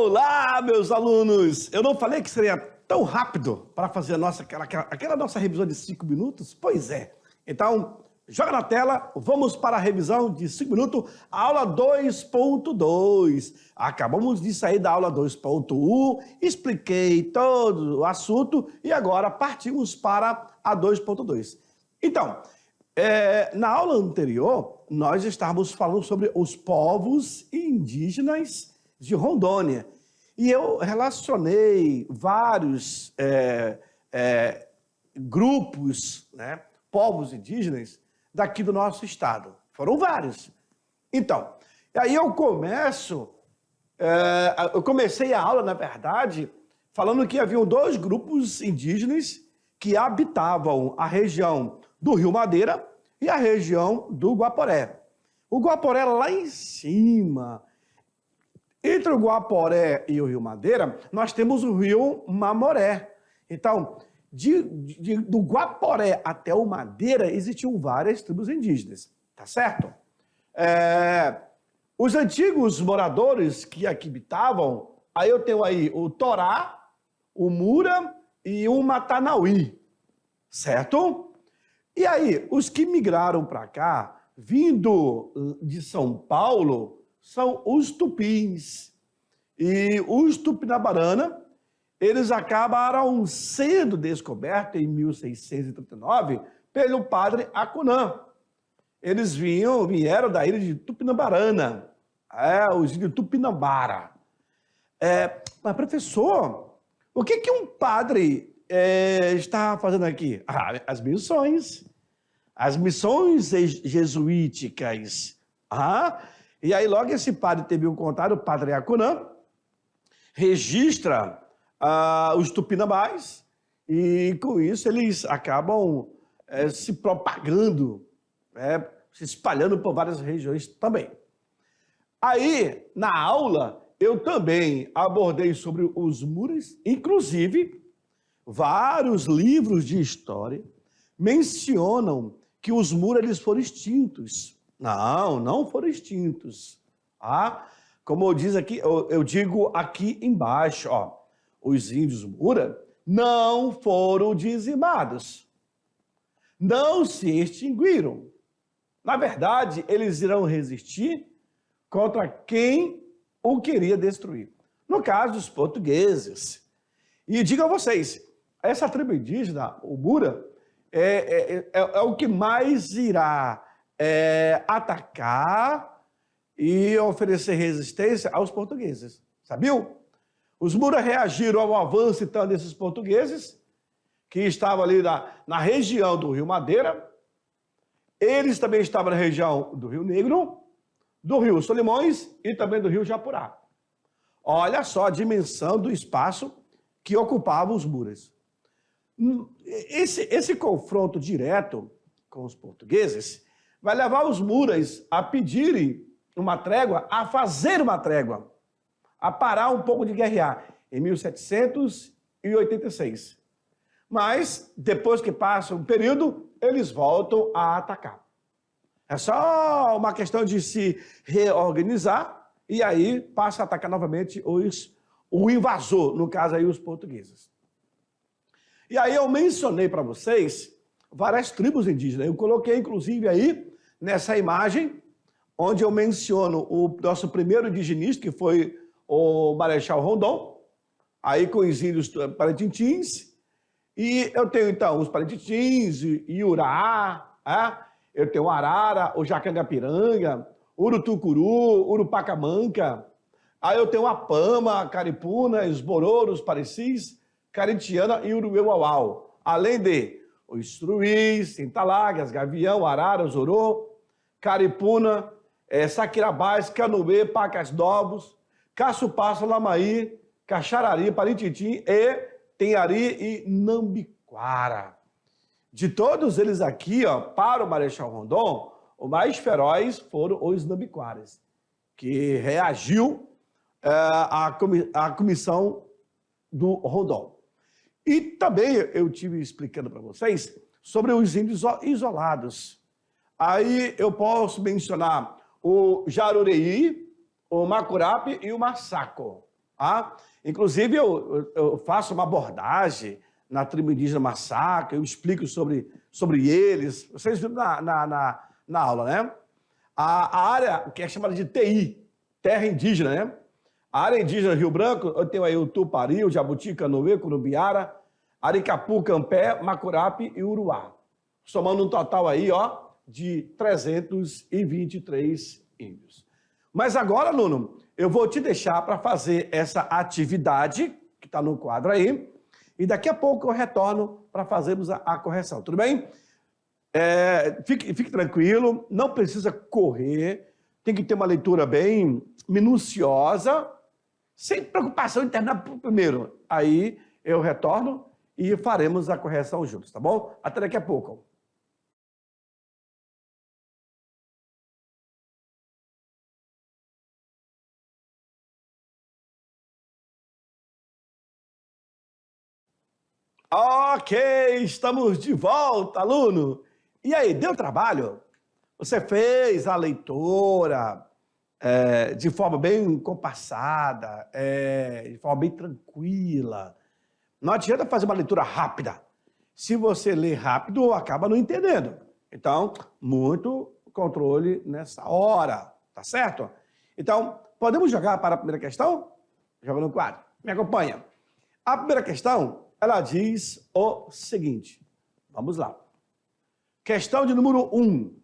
Olá, meus alunos! Eu não falei que seria tão rápido para fazer aquela nossa revisão de 5 minutos? Pois é. Então, joga na tela, vamos para a revisão de 5 minutos, aula 2.2. Acabamos de sair da aula 2.1, expliquei todo o assunto e agora partimos para a 2.2. Então, na aula anterior, nós estávamos falando sobre os povos indígenas de Rondônia. E eu relacionei vários grupos, né, povos indígenas daqui do nosso estado. Foram vários. Então, aí eu comecei a aula, na verdade, falando que haviam 2 grupos indígenas que habitavam a região do Rio Madeira e a região do Guaporé. O Guaporé lá em cima. Entre o Guaporé e o Rio Madeira, nós temos o rio Mamoré. Então, do Guaporé até o Madeira, existiam várias tribos indígenas, tá certo? Os antigos moradores que aqui habitavam, aí eu tenho aí o Torá, o Mura e o Matanauí, certo? E aí, os que migraram para cá, vindo de São Paulo, são os tupins. E os tupinabarana, eles acabaram sendo descobertos em 1639 pelo padre Acunã. Eles vieram da ilha de Tupinabarana, os índios Tupinambara. Mas, professor, o que um padre está fazendo aqui? As missões jesuíticas. E aí logo esse padre teve um contato, o padre Acunã, registra os tupinambás e com isso eles acabam se propagando, se espalhando por várias regiões também. Aí, na aula, eu também abordei sobre os muras, inclusive, vários livros de história mencionam que os muras eles foram extintos. Não foram extintos. Como eu digo aqui embaixo, os índios Mura não foram dizimados. Não se extinguiram. Na verdade, eles irão resistir contra quem o queria destruir. No caso dos portugueses. E digo a vocês, essa tribo indígena, o Mura, é o que mais irá atacar e oferecer resistência aos portugueses. Sabiam? Os Mura reagiram ao avanço então desses portugueses, que estavam ali na região do Rio Madeira. Eles também estavam na região do Rio Negro, do Rio Solimões e também do Rio Japurá. Olha só a dimensão do espaço que ocupavam os Muras. Esse confronto direto com os portugueses vai levar os Muras a pedirem uma trégua, a fazer uma trégua, a parar um pouco de guerrear, em 1786. Mas, depois que passa um período, eles voltam a atacar. É só uma questão de se reorganizar e aí passa a atacar novamente o invasor, no caso aí os portugueses. E aí eu mencionei para vocês várias tribos indígenas. Eu coloquei, inclusive, aí, nessa imagem, onde eu menciono o nosso primeiro indigenista, que foi o Marechal Rondon, aí com os índios Parintins. E eu tenho, então, os Parintins, Iurá, eu tenho o Arara, o Jacangapiranga, Urutucuru, Urupacamanca. Aí eu tenho a Pama, Caripuna, os Bororos, Parecis, Carintiana e Urueuauau. Além de os Truís, Sintalagas, Gavião, Arara, Zorô, Caripuna, Saquirabás, Canoê, Pacas Novos, Caçupaça, Lamaí, Caxarari, Parintintim e Tenhari e Nambiquara. De todos eles aqui, para o Marechal Rondon, os mais ferozes foram os Nambiquaras, que reagiu à comissão do Rondon. E também eu tive explicando para vocês sobre os índios isolados. Aí eu posso mencionar o Jarurei, o Macurape e o Massaco. Ah, inclusive, eu faço uma abordagem na tribo indígena Massacre, eu explico sobre eles. Vocês viram na aula, né? A área que é chamada de TI, Terra Indígena, né? A área indígena Rio Branco, eu tenho aí o Tupari, o Jabuti, Canoê, Curumbiara, Aricapu, Campé, Macurape e Uruá. Somando um total aí, ó, de 323 índios. Mas agora, aluno, eu vou te deixar para fazer essa atividade, que está no quadro aí, e daqui a pouco eu retorno para fazermos a correção, tudo bem? Fique tranquilo, não precisa correr, tem que ter uma leitura bem minuciosa, sem preocupação em terminar primeiro. Aí eu retorno e faremos a correção juntos, tá bom? Até daqui a pouco. Ok, estamos de volta, aluno. E aí, deu trabalho? Você fez a leitura de forma bem compassada, de forma bem tranquila. Não adianta fazer uma leitura rápida. Se você lê rápido, acaba não entendendo. Então, muito controle nessa hora, tá certo? Então, podemos jogar para a primeira questão? Joga no quadro. Me acompanha. A primeira questão, ela diz o seguinte. Vamos lá. Questão de número 1.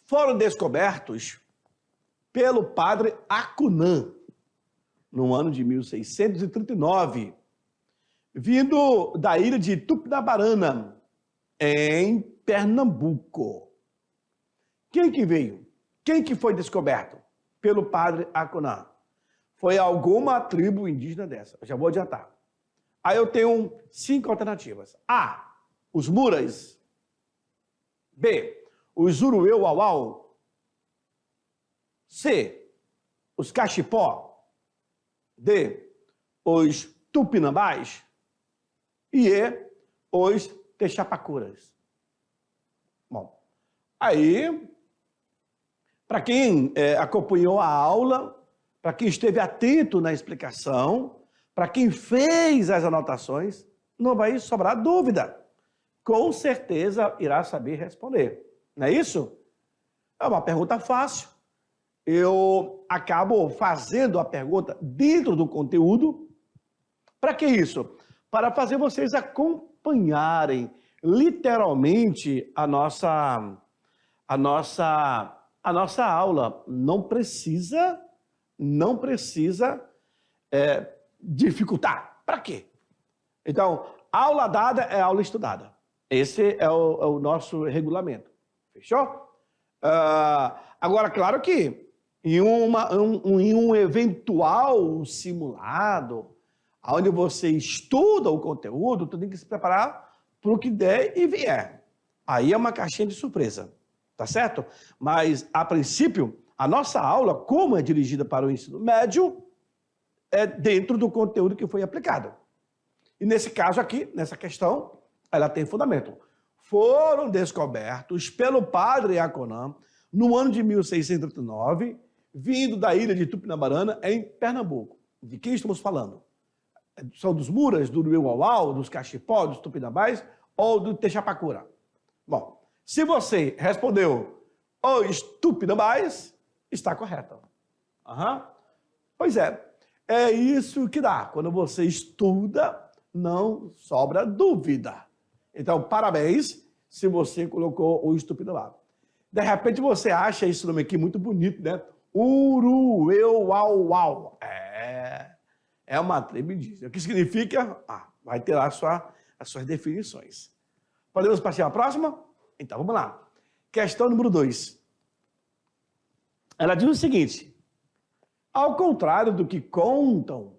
Foram descobertos pelo padre Acunã, no ano de 1639, vindo da ilha de Tupinabarana, em Pernambuco. Quem que veio? Quem que foi descoberto pelo padre Acunã? Foi alguma tribo indígena dessa. Eu já vou adiantar. Aí eu tenho 5 alternativas. A, os Muras. B, os Urueu-Uauau. C, os Cachipó. D, os Tupinambás. E E, os Texapacuras. Bom, aí, para quem acompanhou a aula, para quem esteve atento na explicação, para quem fez as anotações, não vai sobrar dúvida. Com certeza irá saber responder. Não é isso? É uma pergunta fácil. Eu acabo fazendo a pergunta dentro do conteúdo. Para que isso? Para fazer vocês acompanharem literalmente a nossa aula. Não precisa dificultar. Para quê? Então, aula dada é aula estudada. Esse é o nosso regulamento. Fechou? Agora, claro que em um eventual simulado, onde você estuda o conteúdo, tu tem que se preparar para o que der e vier. Aí é uma caixinha de surpresa, tá certo? Mas, a princípio, a nossa aula, como é dirigida para o ensino médio, é dentro do conteúdo que foi aplicado. E nesse caso aqui, nessa questão, ela tem fundamento. Foram descobertos pelo padre Acunã, no ano de 1639, vindo da ilha de Tupinabarana, em Pernambuco. De quem estamos falando? São dos Muras, do Urueu-Uauau, dos Cachipó, dos Tupinambás ou do Texapacura? Bom, se você respondeu os Tupinambás, está correto. Pois é isso que dá. Quando você estuda, não sobra dúvida. Então, parabéns se você colocou o Tupinambás. De repente você acha esse nome aqui muito bonito, né? Urueu-Uauau. É uma tribo indígena. O que significa? Vai ter lá as suas definições. Podemos partir à próxima? Então, vamos lá. Questão número 2. Ela diz o seguinte: ao contrário do que contam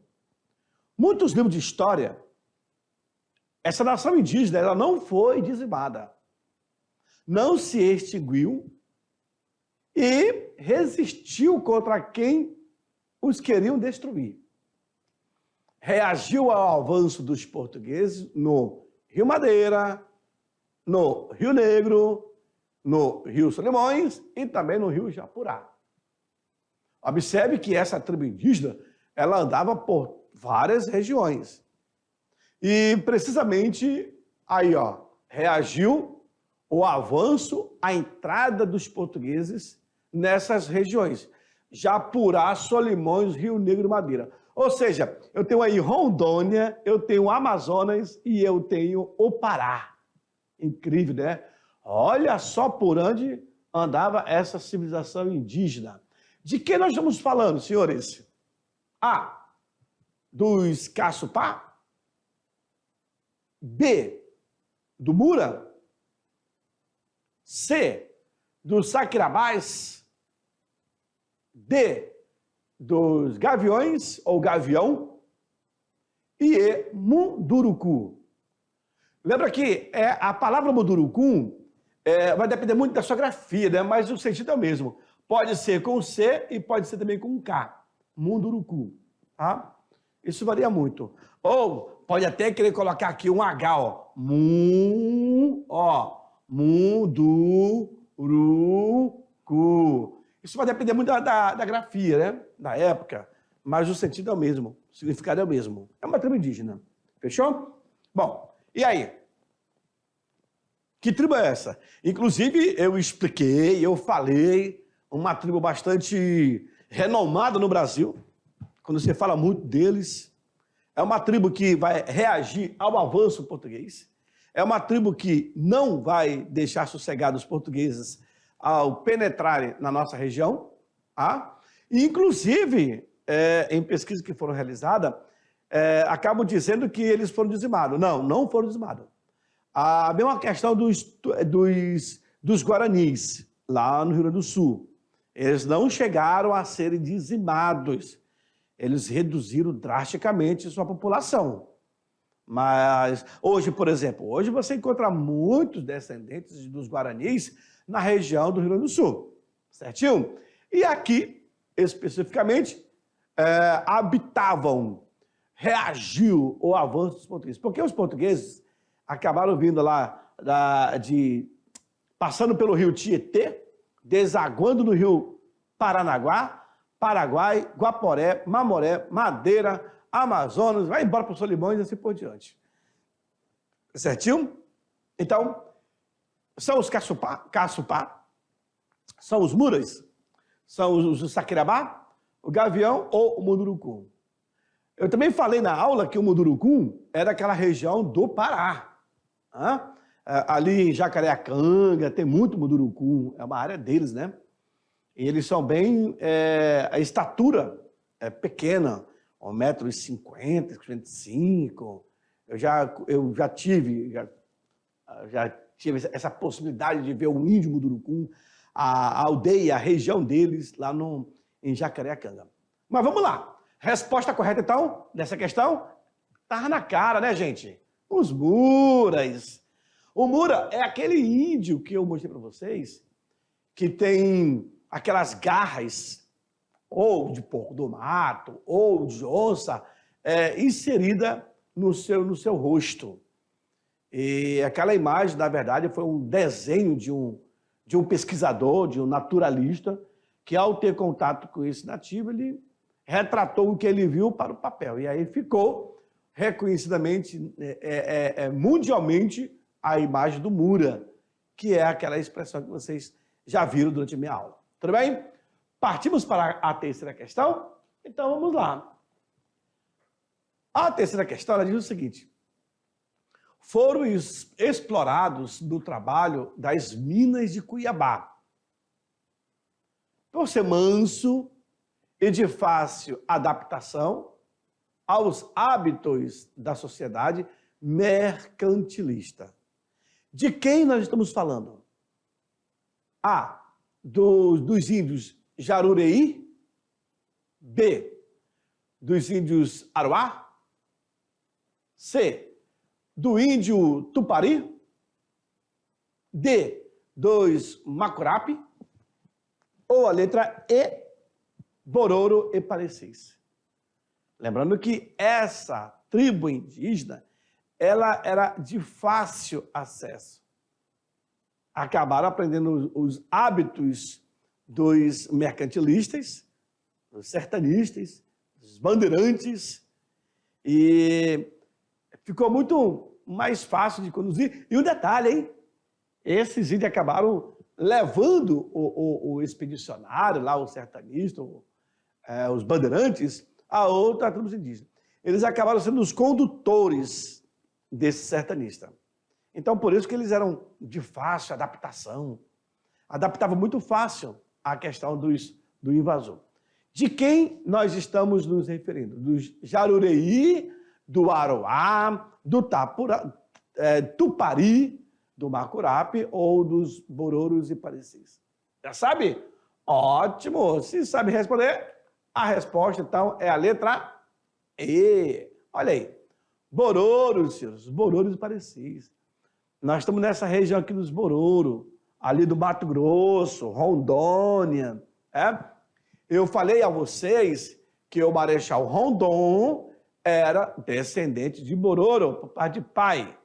muitos livros de história, essa nação indígena ela não foi dizimada, não se extinguiu e resistiu contra quem os queriam destruir. Reagiu ao avanço dos portugueses no Rio Madeira, no Rio Negro, no Rio Solimões e também no Rio Japurá. Observe que essa tribo indígena, ela andava por várias regiões. E, precisamente, aí, ó, reagiu o avanço, a entrada dos portugueses nessas regiões. Japurá, Solimões, Rio Negro e Madeira. Ou seja, eu tenho aí Rondônia, eu tenho Amazonas e eu tenho o Pará. Incrível, né? Olha só por onde andava essa civilização indígena. De que nós estamos falando, senhores? A, dos Caçupá. B, do Mura. C, dos Saquirabás. D, dos Gaviões ou Gavião. E E, Munduruku. Lembra que a palavra Munduruku vai depender muito da sua grafia, né? Mas o sentido é o mesmo. Pode ser com C e pode ser também com K. Munduruku. Tá? Isso varia muito. Ou pode até querer colocar aqui um H, ó. Munduruku. Isso vai depender muito da grafia, né? Da época. Mas o sentido é o mesmo. O significado é o mesmo. É uma tribo indígena. Fechou? Bom, e aí? Que tribo é essa? Inclusive, eu expliquei, eu falei, uma tribo bastante renomada no Brasil, quando você fala muito deles. É uma tribo que vai reagir ao avanço português. É uma tribo que não vai deixar sossegados os portugueses ao penetrarem na nossa região. Tá? E, inclusive, em pesquisas que foram realizadas, acabam dizendo que eles foram dizimados. Não, não foram dizimados. A mesma questão dos Guaranis, lá no Rio Grande do Sul. Eles não chegaram a serem dizimados. Eles reduziram drasticamente sua população. Mas hoje, por exemplo, hoje você encontra muitos descendentes dos Guaranis na região do Rio Grande do Sul. Certinho? E aqui, especificamente, reagiu ao avanço dos portugueses. Porque os portugueses acabaram vindo lá, passando pelo rio Tietê, desaguando no rio Paranaguá, Paraguai, Guaporé, Mamoré, Madeira, Amazonas, vai embora para os Solimões e assim por diante. Certinho? Então, são os Caçupá, são os Muras, são os Saquirabá, o Gavião ou o Munduruku. Eu também falei na aula que o Munduruku era aquela região do Pará. Ali em Jacareacanga tem muito Munduruku, é uma área deles, né? E eles são bem... a estatura é pequena, 1,50 m, 55 m. Eu já tive essa possibilidade de ver o índio Munduruku, a aldeia, a região deles lá em Jacareacanga. Mas vamos lá. Resposta correta, então, dessa questão? Tá na cara, né, gente? Os Muras. O Mura é aquele índio que eu mostrei para vocês, que tem aquelas garras, ou de porco do mato, ou de onça, inserida no seu rosto. E aquela imagem, na verdade, foi um desenho de um pesquisador, de um naturalista, que ao ter contato com esse nativo, ele retratou o que ele viu para o papel. E aí ficou reconhecidamente, mundialmente, a imagem do Mura, que é aquela expressão que vocês já viram durante a minha aula. Tudo bem? Partimos para a terceira questão? Então vamos lá. A terceira questão ela diz o seguinte: foram explorados no trabalho das minas de Cuiabá. Por ser manso e de fácil adaptação aos hábitos da sociedade mercantilista. De quem nós estamos falando? A, dos índios Jarurei. B, dos índios Aruá. C, do índio Tupari. D, dos Macurape. Ou a letra E, Bororo e Parecis. Lembrando que essa tribo indígena, ela era de fácil acesso. Acabaram aprendendo os hábitos dos mercantilistas dos sertanistas, dos bandeirantes, e ficou muito mais fácil de conduzir. E um detalhe, hein? Esses índios acabaram levando o expedicionário, lá o sertanista, os bandeirantes, a outra tribos indígenas. Eles acabaram sendo os condutores desse sertanista. Então, por isso que eles eram de fácil adaptação. Adaptavam muito fácil a questão do invasor. De quem nós estamos nos referindo? Dos Jarurei, do Aroá, do Tupari, do Macurape ou dos Bororos e Parecis? Já sabe? Ótimo! Se sabe responder, a resposta, então, é a letra E. Olha aí. Bororos, senhores. Bororos e Parecis. Nós estamos nessa região aqui dos Bororos, ali do Mato Grosso, Rondônia. Eu falei a vocês que o Marechal Rondon era descendente de Bororo, por parte de pai.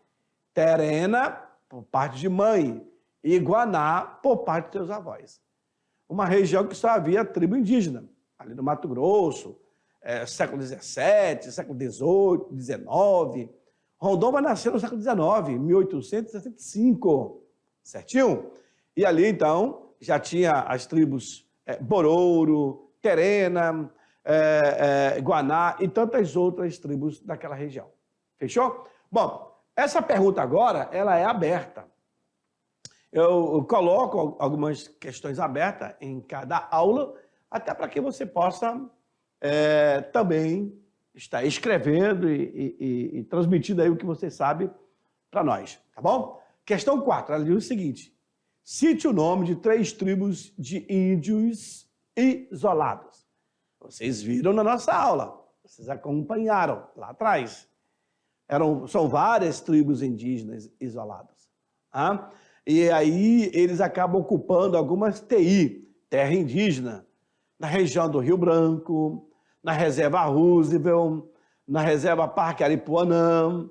Terena, por parte de mãe. E Guaná, por parte de seus avós. Uma região que só havia tribo indígena, ali no Mato Grosso, século XVII, século XVIII, XIX. Rondon vai nascer no século XIX, 1865, certinho? E ali, então, já tinha as tribos Bororo, Terena, Guaná e tantas outras tribos daquela região. Fechou? Bom, essa pergunta agora, ela é aberta. Eu coloco algumas questões abertas em cada aula, até para que você possa também estar escrevendo e transmitindo aí o que você sabe para nós, tá bom? Questão 4, ela diz o seguinte: cite o nome de 3 tribos de índios isolados. Vocês viram na nossa aula, vocês acompanharam lá atrás. São várias tribos indígenas isoladas. Tá? E aí eles acabam ocupando algumas TI, terra indígena, na região do Rio Branco, na reserva Roosevelt, na reserva Parque Aripuanã.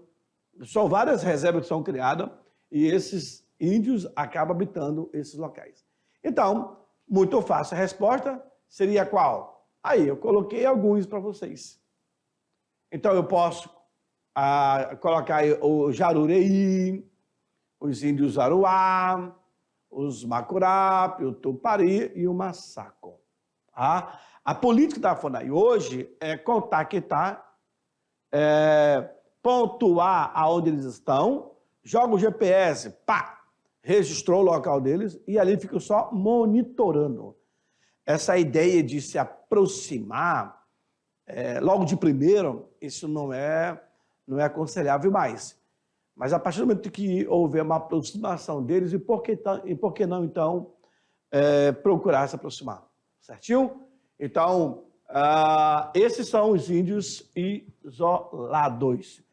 São várias reservas que são criadas e esses índios acabam habitando esses locais. Então, muito fácil. A resposta seria qual? Aí, eu coloquei alguns para vocês. Então, eu posso colocar aí o Jarurei, os índios Aruá, os Macurape, o Tupari e o Massaco. Tá? A política da FUNAI hoje é contactar, pontuar aonde eles estão, joga o GPS, pá, registrou o local deles e ali fica só monitorando. Essa ideia de se aproximar logo de primeiro, isso não é aconselhável mais. Mas a partir do momento que houver uma aproximação deles, e por que não, então, procurar se aproximar? Certinho? Então, esses são os índios isolados.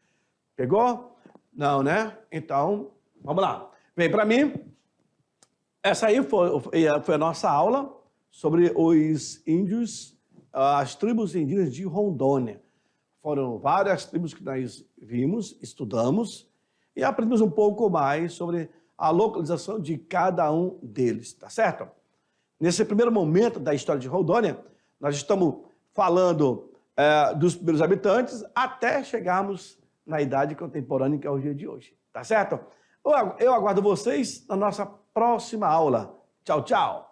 Pegou? Não, né? Então, vamos lá. Vem para mim. Essa aí foi a nossa aula sobre os índios, as tribos indígenas de Rondônia. Foram várias tribos que nós vimos, estudamos e aprendemos um pouco mais sobre a localização de cada um deles, tá certo? Nesse primeiro momento da história de Rondônia, nós estamos falando dos primeiros habitantes até chegarmos na idade contemporânea, que é o dia de hoje, tá certo? Eu aguardo vocês na nossa próxima aula. Tchau, tchau!